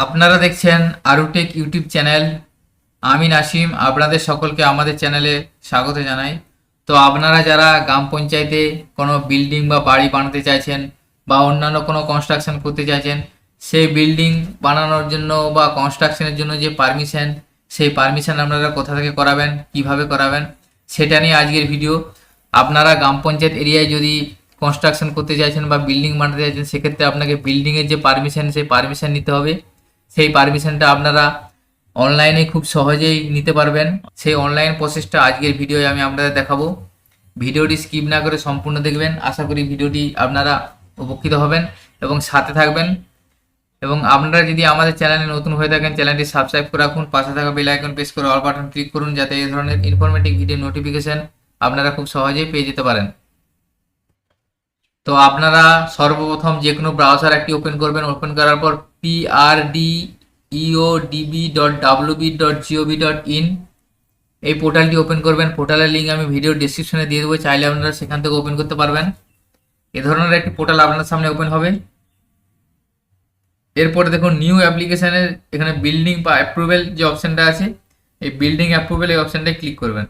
আপনারা দেখছেন আরুটেক YouTube channel. আমি নাসিম আপনাদের সকলকে আমাদের চ্যানেলে স্বাগত জানাই। তো আপনারা যারা গ্রাম পঞ্চায়েতে কোনো বিল্ডিং বা বাড়ি বানাতে চাইছেন বা অন্যান্য কোনো কনস্ট্রাকশন করতে চাইছেন, সেই বিল্ডিং বানানোর জন্য বা কনস্ট্রাকশনের জন্য যে পারমিশন, সেই পারমিশন আপনারা কোথা থেকে করাবেন, কিভাবে করাবেন, সেটা নিয়ে আজকের ভিডিও। আপনারা গ্রাম পঞ্চায়েত এরিয়ায় যদি কনস্ট্রাকশন করতে চাইছেন বা বিল্ডিং বানাতে চাইছেন, সেক্ষেত্রে আপনাকে বিল্ডিংয়ের যে পারমিশন, সেই পারমিশন নিতে হবে। সেই পারমিশনটা আপনারা অনলাইনে খুব সহজেই নিতে পারবেন। সেই অনলাইন প্রসেসটা আজকের ভিডিওয়ে আমি আপনাদের দেখাবো। ভিডিওটি স্কিপ না করে সম্পূর্ণ দেখবেন। আশা করি ভিডিওটি আপনারা উপকৃত হবেন এবং সাথে থাকবেন। এবং আপনারা যদি আমাদের চ্যানেলে নতুন হয়ে থাকেন, চ্যানেলটি সাবস্ক্রাইব করে রাখুন, পাশে থাকা বেল আইকন প্রেস করে অল বাটন ক্লিক করুন, যাতে এই ধরনের ইনফরমেটিভ ভিডিও নোটিফিকেশন আপনারা খুব সহজেই পেয়ে যেতে পারেন। তো আপনারা সর্বপ্রথম যে কোনো ব্রাউজার একটি ওপেন করবেন। ওপেন করার পর prdEODB.wb.gov.in এই পোর্টালটি ওপেন করবেন। পোর্টালের লিঙ্ক আমি ভিডিও ডিসক্রিপশনে দিয়ে দেবো, চাইলে আপনারা সেখান থেকে ওপেন করতে পারবেন। এ ধরনের একটি পোর্টাল আপনার সামনে ওপেন হবে। এরপরে দেখুন নিউ অ্যাপ্লিকেশনের এখানে বিল্ডিং বা অ্যাপ্রুভেল যে অপশানটা আছে, এই বিল্ডিং অ্যাপ্রুভেল এই অপশানটায় ক্লিক করবেন।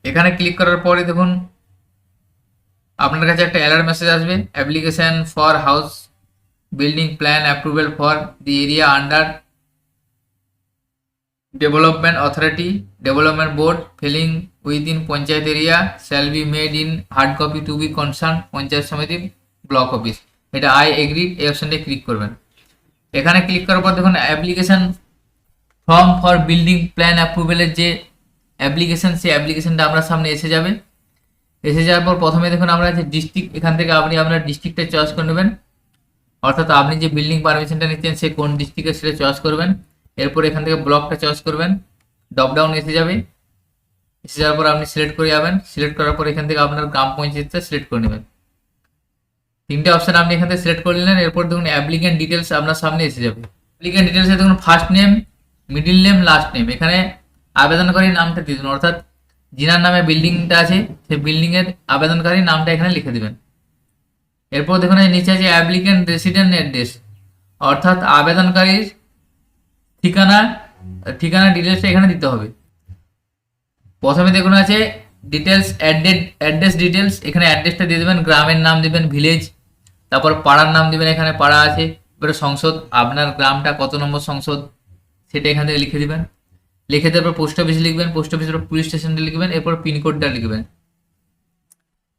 এখানে ক্লিক করার পরে দেখুন আপনার কাছে একটা অ্যালার্ট মেসেজ আসবে, application for house building plan approval for the area under development authority development board filing within panchayat area shall be made in hard copy to be concern Panchayat Samiti block office. এটা I agree এই অপশনটা click করবেন। এখানে click করার পর দেখুন application form for building plan অ্যাপ্রুভেলের যে অ্যাপ্লিকেশন, সেই অ্যাপ্লিকেশনটা আপনার সামনে এসে যাবে। এসে যাওয়ার পর প্রথমে দেখুন আমরা যে ডিস্ট্রিক্ট, এখান থেকে আপনি আপনার ডিস্ট্রিক্টটা চয়েস করে নেবেন। অর্থাৎ আপনি যে বিল্ডিং পারমিশনটা নিচ্ছেন সে কোন ডিস্ট্রিক্টে সেটা চয়েস করবেন। এরপর এখান থেকে ব্লকটা চয়েস করবেন, ড্রপডাউন এসে যাবে। এসে যাওয়ার পর আপনি সিলেক্ট করে যাবেন। সিলেক্ট করার পর এখান থেকে আপনার গ্রাম পঞ্চায়েতটা সিলেক্ট করে নেবেন। তিনটে অপশন আপনি এখান থেকে সিলেক্ট করে নিলেন। এরপর দেখুন অ্যাপ্লিকেন্ট ডিটেলস আপনার সামনে এসে যাবে। অ্যাপ্লিকেন্ট ডিটেলসে দেখুন first name, middle name, last name. এখানে আবেদনকারীর নামটা দিয়ে দেবেন, অর্থাৎ যিনার নামে বিল্ডিংটা আছে সেই বিল্ডিংয়ের আবেদনকারীর নামটা এখানে লিখে দেবেন। এরপর দেখুন এই নিচে আছে অ্যাপ্লিকেন্ট রেসিডেন্ট অ্যাড্রেস, অর্থাৎ আবেদনকারীর ঠিকানা ঠিকানা ডিটেলসটা এখানে দিতে হবে। প্রথমে দেখুন আছে ডিটেলস অ্যাড্রেস ডিটেলস, এখানে অ্যাড্রেসটা দিয়ে দেবেন, গ্রামের নাম দেবেন ভিলেজ, তারপর পাড়ার নাম দেবেন, এখানে পাড়া আছে। এবারে সংসদ, আপনার গ্রামটা কত নম্বর সংসদ সেটা এখান থেকে লিখে দেবেন। লিখে দেওয়ার পর পোস্ট অফিস লিখবেন, পোস্ট অফিসের পুলিশ স্টেশনটা লিখবেন, এরপর পিনকোডটা লিখবেন।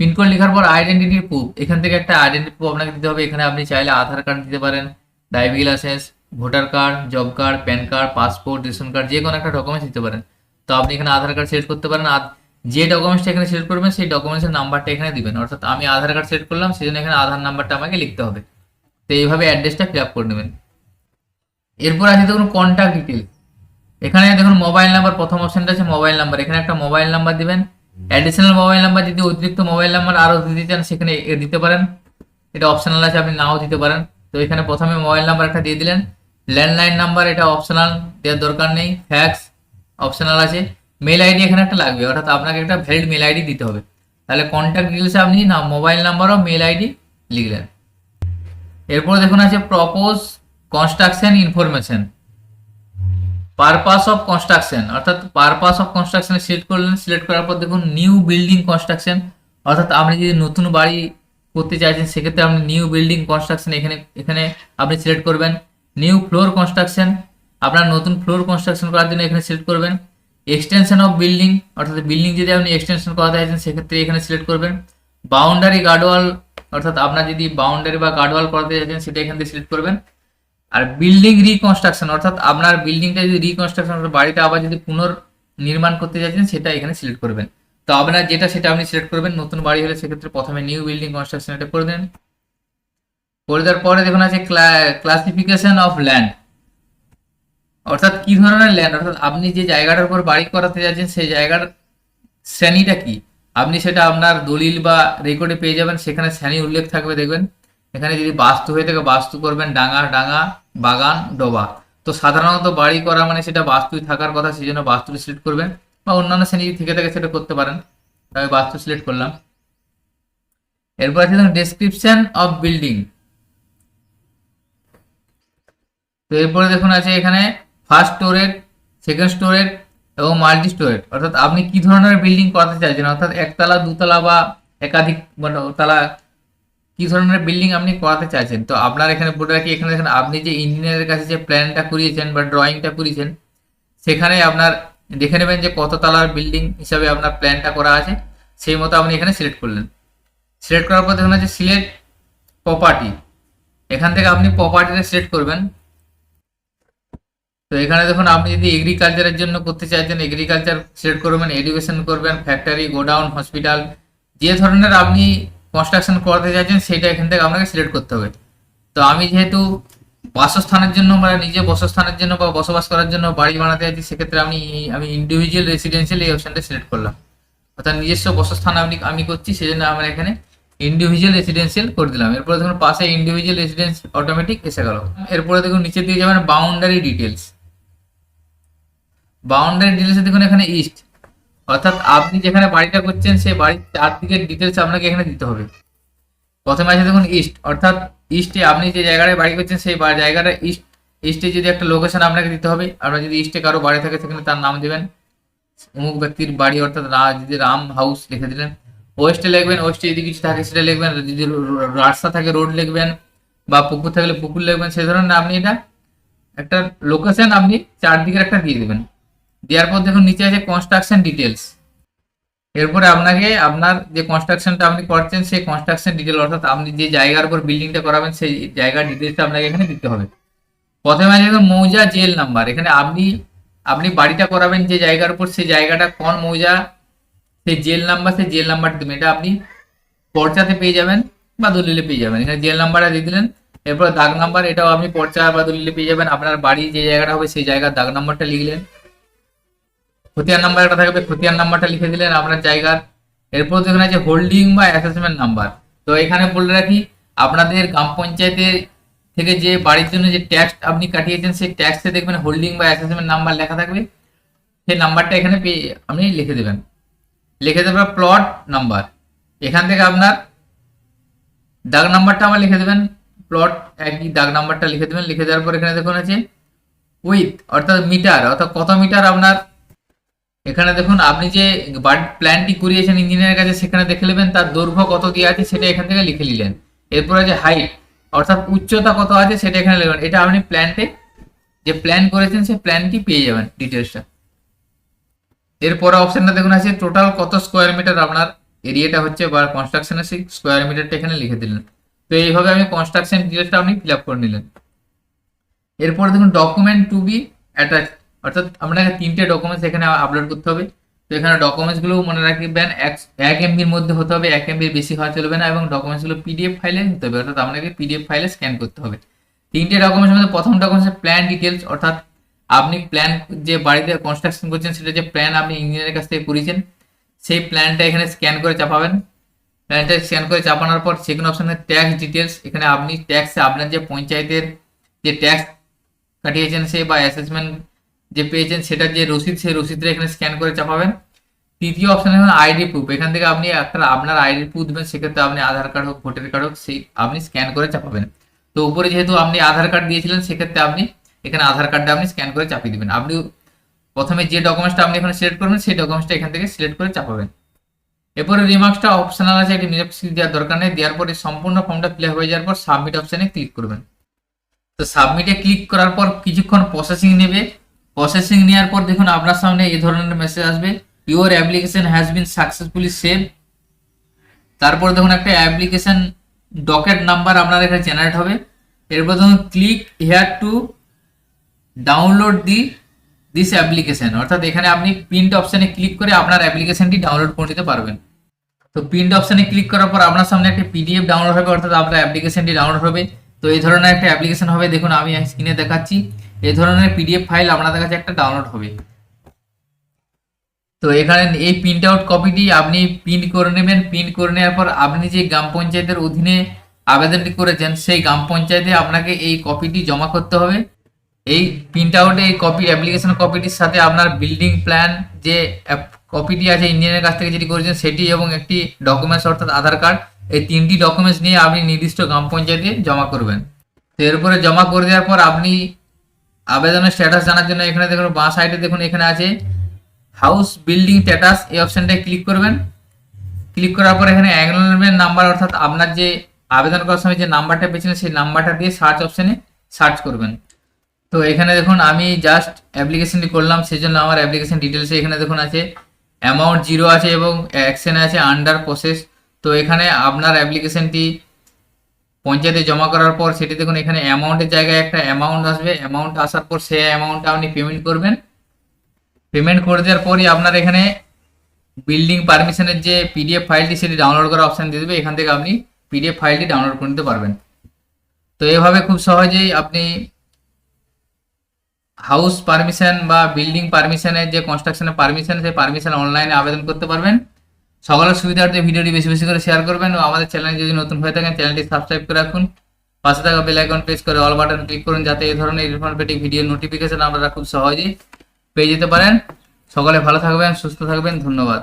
পিনকোড লেখার পর আইডেন্টিটি প্রুফ, এখান থেকে একটা আইডেন্টি প্রুফ আপনাকে দিতে হবে। এখানে আপনি চাইলে আধার কার্ড দিতে পারেন, driving licence, voter card, job card, pan card, passport, ration card, যে কোনো একটা ডকুমেন্টস দিতে পারেন। তো আপনি এখানে আধার কার্ড সিলেক্ট করতে পারেন। আর যে ডকুমেন্টসটা এখানে সিলেক্ট করবেন সেই ডকুমেন্টসের নাম্বারটা এখানে দিবেন। অর্থাৎ আমি আধার কার্ড সিলেক্ট করলাম, সেই জন্য এখানে আধার নাম্বারটা আমাকে লিখতে হবে। তো এইভাবে অ্যাড্রেসটা ফিল আপ করে নেবেন। এরপর আছে দেখুন কন্ট্যাক্ট ডিটেল, এখানে দেখুন মোবাইল নাম্বার, প্রথম অপশনটা আছে মোবাইল নাম্বার। এখানে একটা মোবাইল নাম্বার দিবেন। অ্যাডিশনাল মোবাইল নাম্বার, যদি অতিরিক্ত মোবাইল নাম্বার আরও দিতে চান সেখানে দিতে পারেন, এটা অপশনাল আছে, আপনি নাও দিতে পারেন। তো এখানে প্রথমে মোবাইল নাম্বার একটা দিয়ে দিলেন। ল্যান্ডলাইন নাম্বার এটা অপশনাল, দেওয়ার দরকার নেই। ফ্যাক্স অপশনাল আছে। মেল আইডি এখানে একটা লাগবে, অর্থাৎ আপনাকে একটা ভ্যালিড মেল আইডি দিতে হবে। তাহলে কন্ট্যাক্ট ডিটেলসে আপনি না মোবাইল নাম্বার ও মেল আইডি লিখলেন। এরপর দেখুন আছে propose construction information, purpose of construction, অর্থাৎ পারপাস অফ কনস্ট্রাকশন সিলেক্ট করলেন। সিলেক্ট করার পর দেখুন নিউ বিল্ডিং কনস্ট্রাকশন, অর্থাৎ আপনি যদি নতুন বাড়ি করতে চাইছেন সেক্ষেত্রে আপনি নিউ বিল্ডিং কনস্ট্রাকশন এখানে এখানে আপনি সিলেক্ট করবেন। নিউ ফ্লোর কনস্ট্রাকশন, আপনার নতুন ফ্লোর কনস্ট্রাকশন করার জন্য এখানে সিলেক্ট করবেন। এক্সটেনশন অফ বিল্ডিং, অর্থাৎ বিল্ডিং যদি আপনি এক্সটেনশন করাতে চাইছেন সেক্ষেত্রে এখানে সিলেক্ট করবেন। বাউন্ডারি গার্ডওয়াল, অর্থাৎ আপনার যদি বাউন্ডারি বা গার্ডওয়াল করাতে চাইছেন সেটা এখান থেকে সিলেক্ট করবেন। আর বিল্ডিং রিকনস্ট্রাকশন, অর্থাৎ আপনার বিল্ডিংটা যদি রিকনস্ট্রাকশন, বাড়িটা আবার যদি পুনর্নির্মাণ করতে চাইছেন সেটা এখানে সিলেক্ট করবেন। তো আপনার যেটা সেটা আপনি সিলেক্ট করবেন। নতুন বাড়ি হলে সেক্ষেত্রে প্রথমে নিউ বিল্ডিং কনস্ট্রাকশন এটা করে দেন। করে দেওয়ার পরে দেখুন আছে ক্লাসিফিকেশন অফ ল্যান্ড, অর্থাৎ কি ধরনের ল্যান্ড, অর্থাৎ আপনি যে জায়গাটার উপর বাড়ি করাতে যাচ্ছেন সেই জায়গার শ্রেণীটা কি, আপনি সেটা আপনার দলিল বা রেকর্ডে পেয়ে যাবেন। সেখানে শ্রেণী উল্লেখ থাকবে, দেখবেন এখানে যদি বাস্তু হয়ে থাকে বাস্তু করবেন, ডাঙা ডাঙা, বাগান, ডোবা। তো সাধারণত বাড়ি করা মানে সেটা বাস্তুই থাকার কথা, সেই জন্য বাস্তু সিলেক্ট করবেন, বা অন্যান্য শ্রেণী থেকে থাকে সেটা করতে পারেন। আমি বাস্তু সিলেক্ট করলাম। এরপর আছে ডেসক্রিপশন অফ বিল্ডিং, তো এরপরে দেখুন আছে এখানে ফার্স্ট স্টোরেজ, সেকেন্ড স্টোরেজ এবং মাল্টি স্টোরেজ, অর্থাৎ আপনি কি ধরনের বিল্ডিং করাতে চাইছেন, অর্থাৎ একতলা, দুতলা বা একাধিক তলা, কি ধরনের বিল্ডিং আপনি করাতে চাইছেন। তো আপনার এখানে বলে রাখি, এখানে দেখেন আপনি যে ইঞ্জিনিয়ারের কাছে যে প্ল্যানটা করিয়েছেন বা ড্রয়িংটা করিয়েছেন, সেখানে আপনার দেখে নেবেন যে কত তলার বিল্ডিং হিসাবে আপনার প্ল্যানটা করা আছে, সেই মতো আপনি এখানে সিলেক্ট করলেন। সিলেক্ট করার পর দেখুন আছে সিলেক্ট প্রপার্টি, এখান থেকে আপনি প্রপার্টিটা সিলেক্ট করবেন। তো এখানে দেখুন আপনি যদি এগ্রিকালচারের জন্য করতে চাইছেন, এগ্রিকালচার সিলেক্ট করবেন, এডুকেশন করবেন, ফ্যাক্টরি, গোডাউন, হসপিটাল, যে ধরনের আপনি কনস্ট্রাকশন করাতে চাইছেন সেটা এখান থেকে আপনাকে সিলেক্ট করতে হবে। তো আমি যেহেতু বাসস্থানের জন্য মানে নিজে বসস্থানের জন্য বা বসবাস করার জন্য বাড়ি বানাতে চাইছি, সেক্ষেত্রে আমি ইন্ডিভিজুয়াল রেসিডেন্সিয়াল এই অপশনটা সিলেক্ট করলাম, অর্থাৎ নিজস্ব বসস্থান আমি করছি, সেই জন্য আমরা এখানে ইন্ডিভিজুয়াল রেসিডেন্সিয়াল করে দিলাম। এরপরে দেখুন পাশে ইন্ডিভিজুয়াল রেসিডেন্স অটোমেটিক এসে গেল। এরপরে দেখুন নিচে দিয়ে যাবেন বাউন্ডারি ডিটেলস। বাউন্ডারি ডিটেলসে দেখুন এখানে ইস্ট, অর্থাৎ আপনি যেখানে বাড়িটা করছেন সেই বাড়ির চারদিকের ডিটেলস আপনাকে এখানে দিতে হবে। প্রথমে আছে দেখুন ইস্ট, অর্থাৎ ইস্টে আপনি যে জায়গায় বাড়ি করছেন সেই জায়গাটা ইস্টে যদি একটা লোকেশন আপনাকে দিতে হবে। আপনার যদি ইস্টে কারো বাড়ি থাকে সেখানে তার নাম দেবেন, অমুক ব্যক্তির বাড়ি, অর্থাৎ যদি রাম হাউস লিখে দিলেন। ওয়েস্টে লিখবেন, ওয়েস্টে যদি কিছু থাকে সেটা লিখবেন, যদি রাস্তা থাকে রোড লিখবেন, বা পুকুর থাকলে পুকুর লিখবেন। সেই ধরনের আপনি এটা একটা লোকেশন আপনি চারদিকের একটা দিয়ে দেবেন। দেওয়ার পর দেখুন নিচে আছে কনস্ট্রাকশন ডিটেলস। এরপরে আপনাকে আপনার যে কনস্ট্রাকশনটা আপনি করছেন সেই কনস্ট্রাকশন ডিটেল, অর্থাৎ আপনি যে জায়গার উপর বিল্ডিংটা করাবেন সেই জায়গার ডিটেলসটা আপনাকে এখানে দিতে হবে। প্রথমে আছে দেখুন মৌজা জেল নাম্বার, এখানে আপনি বাড়িটা করাবেন যে জায়গার উপর সেই জায়গাটা কোন মৌজা, সেই জেল নাম্বারটা দেবেন। এটা আপনি পর্চাতে পেয়ে যাবেন বা দলিলে পেয়ে যাবেন। এখানে জেল নাম্বারটা দিয়ে দিলেন। এরপর দাগ নাম্বার, এটাও আপনি পর্চা বা দলিলে পেয়ে যাবেন। আপনার বাড়ি যে জায়গাটা হবে সেই জায়গার দাগ নাম্বারটা লিখলেন। খতিয়ান নাম্বার একটা থাকবে, খতিয়ান নাম্বারটা লিখে দিলেন আপনার জায়গার। এরপর দেখুন আছে হোল্ডিং বা অ্যাসেসমেন্ট নাম্বার। তো এখানে বলে রাখি, আপনাদের গ্রাম পঞ্চায়েতের থেকে যে বাড়ির জন্য যে ট্যাক্স আপনি কাটিয়েছেন সেই ট্যাক্সে দেখবেন হোল্ডিং বা অ্যাসেসমেন্ট নাম্বার লেখা থাকবে, সেই নাম্বারটা এখানে আপনি লিখে দেবেন। লিখে দেবেন প্লট নাম্বার, এখান থেকে আপনার দাগ নাম্বারটা আবার লিখে দেবেন, প্লট একই দাগ নাম্বারটা লিখে দেবেন। লিখে দেওয়ার পর এখানে দেখুন আছে উইথ, অর্থাৎ মিটার, অর্থাৎ কত মিটার আপনার। এখানে দেখুন আপনি যে প্ল্যানটি করিয়েছেন ইঞ্জিনিয়ারের কাছে সেখানে দেখে নেবেন তার দৈর্ঘ্য কত দিয়ে আছে সেটা এখান থেকে লিখে নিলেন। এরপর আছে হাইট, অর্থাৎ উচ্চতা কত আছে সেটা এখানে লিখবেন। এটা আপনি প্ল্যানটে যে প্ল্যান করেছেন সেই প্ল্যানটি পেয়ে যাবেন ডিটেলসটা। এরপরে অপশনটা দেখুন আছে টোটাল কত স্কোয়ার মিটার আপনার এরিয়াটা হচ্ছে বা কনস্ট্রাকশনের সেই স্কোয়ার মিটারটা এখানে লিখে দিলেন। তো এইভাবে আমি কনস্ট্রাকশন ডিটেলসটা আপনি ফিল আপ করে নিলেন। এরপর দেখুন ডকুমেন্ট টু বি অ্যাটাচ, অর্থাৎ আপনাকে 3টে ডকুমেন্টস এখানে আপলোড করতে হবে। তো এখানে ডকুমেন্টসগুলো মনে রাখবেন 1 MBর মধ্যে হতে হবে, 1 MBর বেশি হওয়া চলবে না, এবং ডকুমেন্টসগুলো PDF ফাইলে নিতে হবে, অর্থাৎ আপনাকে PDF ফাইলে স্ক্যান করতে হবে। 3টে ডকুমেন্টসের মধ্যে প্রথম ডকুমেন্টস প্ল্যান ডিটেলস, অর্থাৎ আপনি প্ল্যান যে বাড়িতে কনস্ট্রাকশন করছেন সেটা যে প্ল্যান আপনি ইঞ্জিনিয়ারের কাছ থেকে করিয়েছেন সেই প্ল্যানটা এখানে স্ক্যান করে চাপাবেন। প্ল্যানটা স্ক্যান করে চাপানোর পর সেকেন্ড অপশনে ট্যাক্স ডিটেলস, এখানে আপনি ট্যাক্সে আপনার যে পঞ্চায়েতের যে ট্যাক্স কাটিয়েছেন সে বা অ্যাসেসমেন্ট যে পেয়েছেন সেটার যে রসিদ সেই রসিদটা এখানে স্ক্যান করে চাপাবেন। তৃতীয় অপশন এখন আইডি প্রুফ, এখান থেকে আপনি আপনার আইডি প্রুফ দেবেন, সেক্ষেত্রে আপনি আধার কার্ড হোক ভোটার কার্ড হোক সেই আপনি স্ক্যান করে চাপাবেন। তো উপরে যেহেতু আপনি আধার কার্ড দিয়েছিলেন সেক্ষেত্রে আপনি এখানে আধার কার্ডটা আপনি স্ক্যান করে চাপিয়ে দেবেন। আপনি প্রথমে যে ডকুমেন্টসটা আপনি এখানে সিলেক্ট করবেন সেই ডকুমেন্টসটা এখান থেকে সিলেক্ট করে চাপাবেন। এরপরে রিমার্কসটা অপশনাল আছে, এটি রিমার্কস দেওয়ার দরকার নেই। দেওয়ার পরে সম্পূর্ণ ফর্মটা ফিল আপ হয়ে যাওয়ার পর সাবমিট অপশনে ক্লিক করবেন। তো সাবমিটে ক্লিক করার পর কিছুক্ষণ প্রসেসিং নেবে। প্রসেসিং নেওয়ার পর দেখুন আপনার সামনে এই ধরনের মেসেজ আসবে, your application has been successfully save. তারপর দেখুন একটা অ্যাপ্লিকেশন ডকেট নাম্বার আপনার এখানে জেনারেট হবে। এরপর দেখুন click here to download this application, অর্থাৎ এখানে আপনি প্রিন্ট অপশনে ক্লিক করে আপনার অ্যাপ্লিকেশনটি ডাউনলোড করে নিতে পারবেন। তো প্রিন্ট অপশনে ক্লিক করার পর আপনার সামনে একটা PDF ডাউনলোড হবে, অর্থাৎ আপনার অ্যাপ্লিকেশনটি ডাউনলোড হবে। তো এই ধরনের একটা অ্যাপ্লিকেশন হবে, দেখুন আমি স্ক্রিনে দেখাচ্ছি, এই ধরনের PDF ফাইল আপনাদের কাছে একটা ডাউনলোড হবে। তো এখানে এই প্রিন্ট আউট কপিটি আপনি প্রিন্ট করে নেবেন। প্রিন্ট করে নেওয়ার পর আপনি যে গ্রাম পঞ্চায়েতের অধীনে আবেদনটি করেছেন সেই গ্রাম পঞ্চায়েতে আপনাকে এই কপিটি জমা করতে হবে। এই প্রিন্ট আউটে এই কপি অ্যাপ্লিকেশন কপিটির সাথে আপনার বিল্ডিং প্ল্যান যে কপিটি আছে ইঞ্জিনিয়ারের কাছ থেকে যেটি করেছেন সেটি এবং একটি ডকুমেন্টস অর্থাৎ আধার কার্ড, এই 3টি ডকুমেন্টস নিয়ে আপনি নির্দিষ্ট গ্রাম পঞ্চায়েতে জমা করবেন। তো এরপরে জমা করে দেওয়ার পর আপনি আবেদনের স্ট্যাটাস জানার জন্য এখানে দেখুন বাঁ সাইডে দেখুন এখানে আছে হাউস বিল্ডিং স্ট্যাটাস, এই অপশনটায় ক্লিক করবেন। ক্লিক করার পর এখানে অ্যাকনলেজমেন্ট নাম্বার অর্থাৎ আপনার যে আবেদন করার সময় যে নাম্বারটা পেয়েছিলেন সেই নাম্বারটা দিয়ে সার্চ অপশনে সার্চ করবেন। তো এখানে দেখুন আমি জাস্ট অ্যাপ্লিকেশনটি করলাম, সেই জন্য আমার অ্যাপ্লিকেশন ডিটেলসে এখানে দেখুন আছে অ্যামাউন্ট 0 আছে এবং অ্যাকশনে আছে আন্ডার প্রসেস। তো এখানে আপনার অ্যাপ্লিকেশনটি পঞ্চায়েতে জমা করার পর সেটি দেখুন এখানে অ্যামাউন্টের জায়গায় একটা অ্যামাউন্ট আসবে, অ্যামাউন্ট আসার পর সেই অ্যামাউন্টটা আপনি পেমেন্ট করবেন। পেমেন্ট করে দেওয়ার পরই আপনার এখানে বিল্ডিং পারমিশনের যে পিডিএফ ফাইলটি সেটি ডাউনলোড করার অপশান দিয়ে দেবে, এখান থেকে আপনি পিডিএফ ফাইলটি ডাউনলোড করে নিতে পারবেন। তো এভাবে খুব সহজেই আপনি হাউস পারমিশন বা বিল্ডিং পারমিশনের যে কনস্ট্রাকশনের পারমিশন সেই পারমিশন অনলাইনে আবেদন করতে পারবেন। সকলের সুবিধার্থে ভিডিওটি বেশি বেশি করে শেয়ার করবেন ও আমাদের চ্যানেলে যদি নতুন হয়ে থাকেন চ্যানেলটি সাবস্ক্রাইব করে রাখুন। পাশে থাকা বেল আইকন প্রেস করে অল বাটন ক্লিক করুন যাতে এই ধরনের ইনফরমেটিভ ভিডিও নোটিফিকেশন আপনারা খুব সহজেই পেয়ে যেতে পারেন। সকলে ভালো থাকবেন, সুস্থ থাকবেন, ধন্যবাদ।